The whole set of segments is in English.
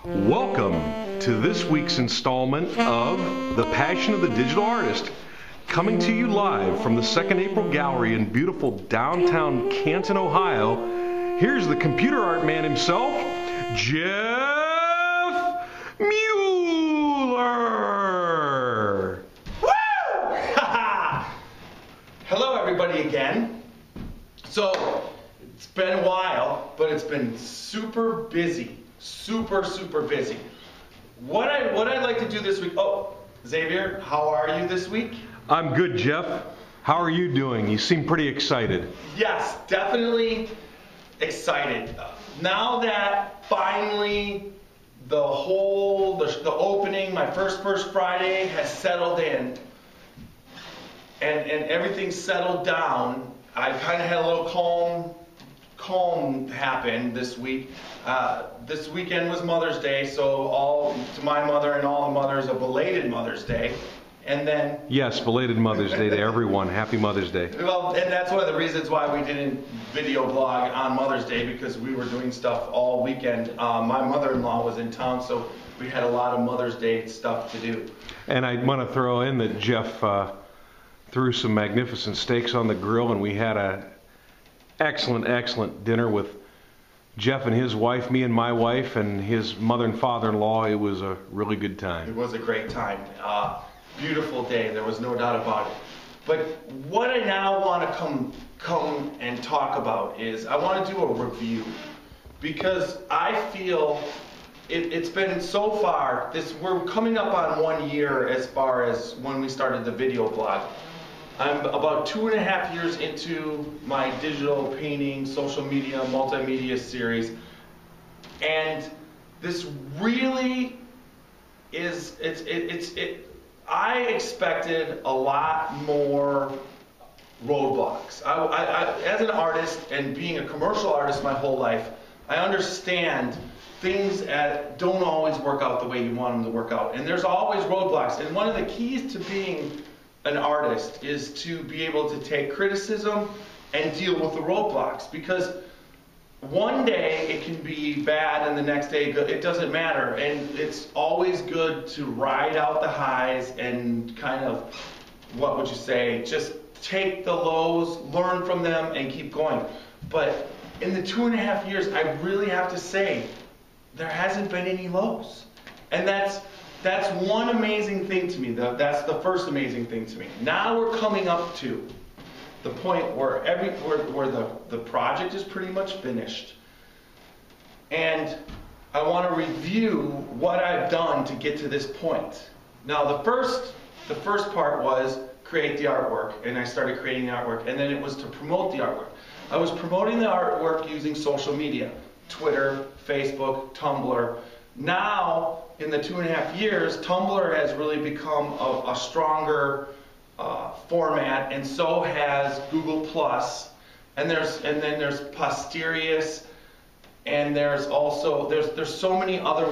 Welcome to this week's installment of The Passion of the Digital Artist, coming to you live from the 2nd April Gallery in beautiful downtown Canton, Ohio. Here's the computer art man himself, Jeff Mueller. Woo! Hello everybody again. So, it's been a while, but it's been super busy. Super busy. What I'd like to do this week. Oh, Xavier, how are you this week? I'm good, Jeff. How are you doing? You seem pretty excited. Yes, definitely excited. Now that finally the opening, my first Friday has settled in and everything's settled down, I kind of had a little calm happen this week. This weekend was Mother's Day, so to my mother and all the mothers, a belated Mother's Day. And then... Yes, belated Mother's Day to everyone. Happy Mother's Day. Well, and that's one of the reasons why we didn't video blog on Mother's Day, because we were doing stuff all weekend. My mother-in-law was in town, so we had a lot of Mother's Day stuff to do. And I want to throw in that Jeff threw some magnificent steaks on the grill, and we had a excellent dinner with Jeff and his wife, me and my wife, and his mother and father-in-law. It was a really good time. It was a great time. Beautiful day, there was no doubt about it. But what I now want to come and talk about is I want to do a review, because I feel it's been so far, we're coming up on 1 year as far as when we started the video blog. I'm about 2.5 years into my digital painting, social media, multimedia series, and this really is, I expected a lot more roadblocks. I, as an artist and being a commercial artist my whole life, I understand things don't always work out the way you want them to work out, and there's always roadblocks. And one of the keys to being an artist is to be able to take criticism and deal with the roadblocks, because one day it can be bad and the next day good. It doesn't matter, and it's always good to ride out the highs and kind of, what would you say, just take the lows, learn from them, and keep going. But in the 2.5 years, I really have to say there hasn't been any lows, and that's one amazing thing to me. That's the first amazing thing to me. Now we're coming up to the point where the project is pretty much finished, and I want to review what I've done to get to this point. Now the first part was create the artwork, and I started creating the artwork, and then it was to promote the artwork. I was promoting the artwork using social media, Twitter, Facebook, Tumblr. Now, in the 2.5 years, Tumblr has really become a stronger format, and so has Google Plus, and then there's Posterius, and there's so many other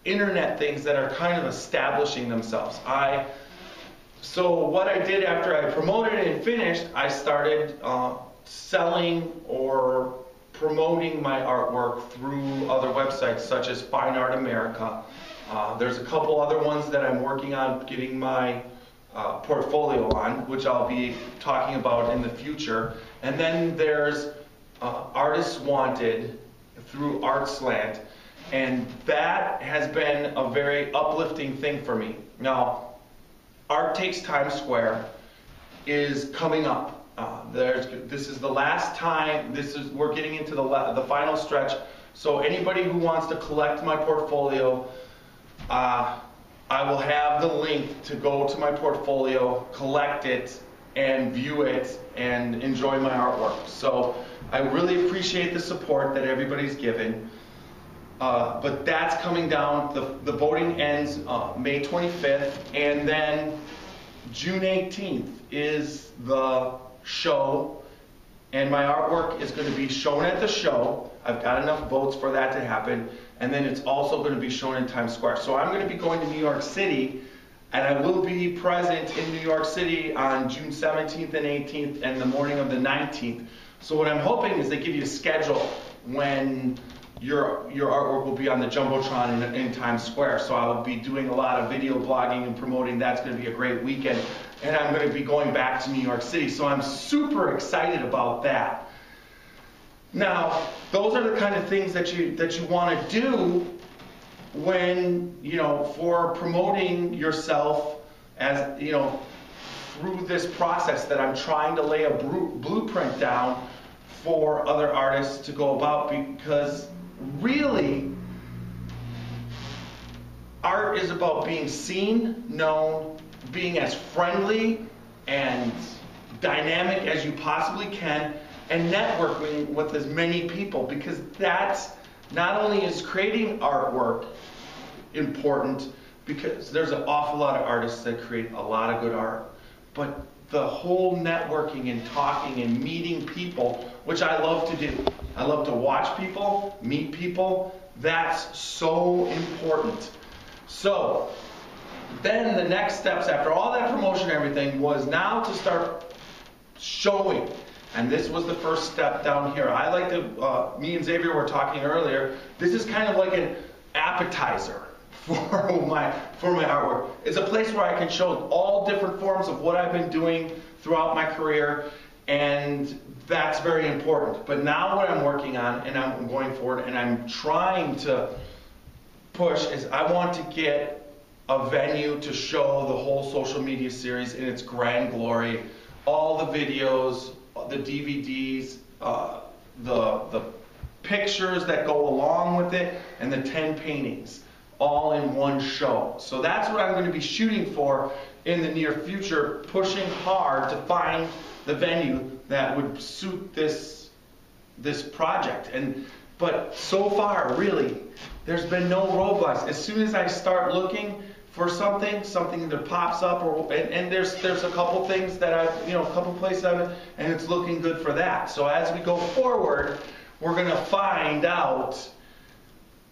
internet things that are kind of establishing themselves. So what I did after I promoted it and finished, I started selling or promoting my artwork through other websites such as Fine Art America. There's a couple other ones that I'm working on getting my portfolio on, which I'll be talking about in the future. And then there's Artists Wanted through Artslant, and that has been a very uplifting thing for me. Now, Art Takes Times Square is coming up. This is the last time. We're getting into the final stretch. So anybody who wants to collect my portfolio, I will have the link to go to my portfolio, collect it, and view it, and enjoy my artwork. So I really appreciate the support that everybody's given. But that's coming down. The voting ends May 25th, and then June 18th is the show, and my artwork is going to be shown at the show. I've got enough votes for that to happen, and then it's also going to be shown in Times Square. So I'm going to be going to New York City, and I will be present in New York City on June 17th and 18th and the morning of the 19th. So what I'm hoping is they give you a schedule when your artwork will be on the Jumbotron in Times Square. So I'll be doing a lot of video blogging and promoting. That's going to be a great weekend. And I'm going to be going back to New York City. So I'm super excited about that. Now, those are the kind of things that you want to do when, for promoting yourself as, through this process that I'm trying to lay a blueprint down for other artists to go about, because really, art is about being seen, known, being as friendly and dynamic as you possibly can, and networking with as many people, because that's not only is creating artwork important, because there's an awful lot of artists that create a lot of good art, but the whole networking and talking and meeting people, which I love to do. I love to watch people, meet people. That's so important. So then the next steps after all that promotion and everything was now to start showing. And this was the first step down here. I like to, me and Xavier were talking earlier, this is kind of like an appetizer for my artwork. It's a place where I can show all different forms of what I've been doing throughout my career, and that's very important. But now what I'm working on, and I'm going forward, and I'm trying to push, is I want to get a venue to show the whole social media series in its grand glory, all the videos, the DVDs, the pictures that go along with it, and the 10 paintings, all in one show. So that's what I'm going to be shooting for in the near future, pushing hard to find the venue that would suit this project. But so far, really, there's been no roadblocks. As soon as I start looking for something that pops up, and there's a couple things that a couple places and it's looking good for that. So as we go forward, we're going to find out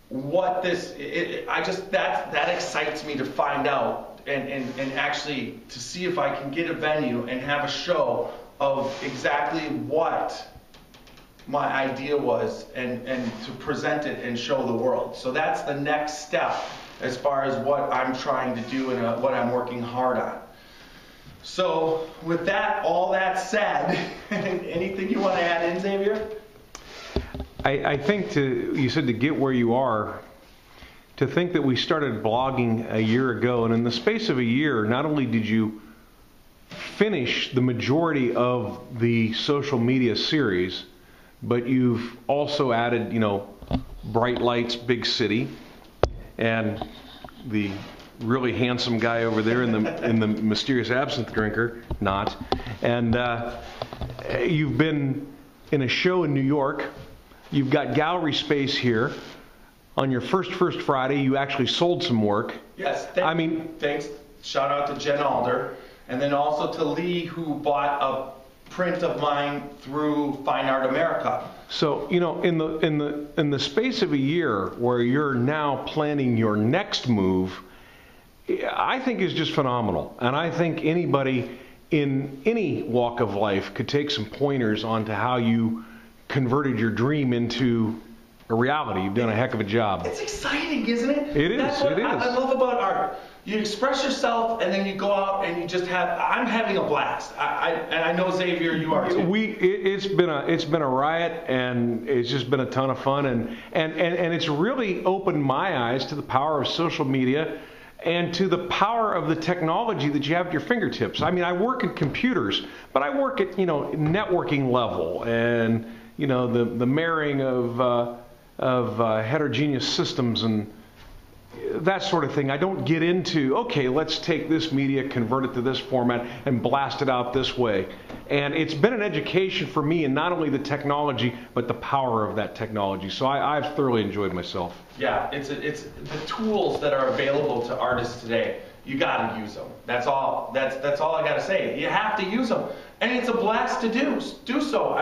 what that excites me to find out and actually to see if I can get a venue and have a show of exactly what my idea was and to present it and show the world. So that's the next step as far as what I'm trying to do and what I'm working hard on. So with that, all that said, anything you want to add in, Xavier? I think you said to get where you are, to think that we started blogging a year ago, and in the space of a year, not only did you finish the majority of the social media series, but you've also added, Bright Lights Big City, and the really handsome guy over there in the mysterious absinthe drinker, not, and you've been in a show in New York. You've got gallery space here. On your first Friday, you actually sold some work. Yes, thanks. Shout out to Jen Alder, and then also to Lee, who bought a print of mine through Fine Art America. So, in the space of a year, where you're now planning your next move, I think is just phenomenal. And I think anybody in any walk of life could take some pointers onto how you converted your dream into a reality. You've done a heck of a job. It's exciting, isn't it? It is. That's what it is. I love about art. You express yourself, and then you go out and you just I'm having a blast. And I know, Xavier, you are too. It's been a riot, and it's just been a ton of fun, and it's really opened my eyes to the power of social media and to the power of the technology that you have at your fingertips. I mean, I work at computers, but I work at networking level, and the marrying of heterogeneous systems and that sort of thing. I don't get into, okay, let's take this media, convert it to this format, and blast it out this way. And it's been an education for me in not only the technology, but the power of that technology. So I've thoroughly enjoyed myself. Yeah, it's the tools that are available to artists today. You got to use them. That's all. That's all I got to say. You have to use them, and it's a blast to do so.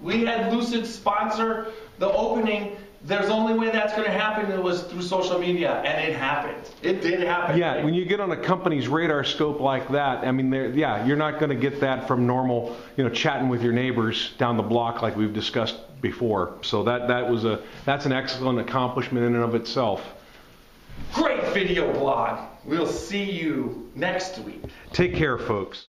We had Lucid sponsor the opening. There's only way that's going to happen. It was through social media, and it happened. It did happen. Yeah, when you get on a company's radar scope like that, I mean, you're not going to get that from normal, chatting with your neighbors down the block like we've discussed before. So that's an excellent accomplishment in and of itself. Great video blog. We'll see you next week. Take care, folks.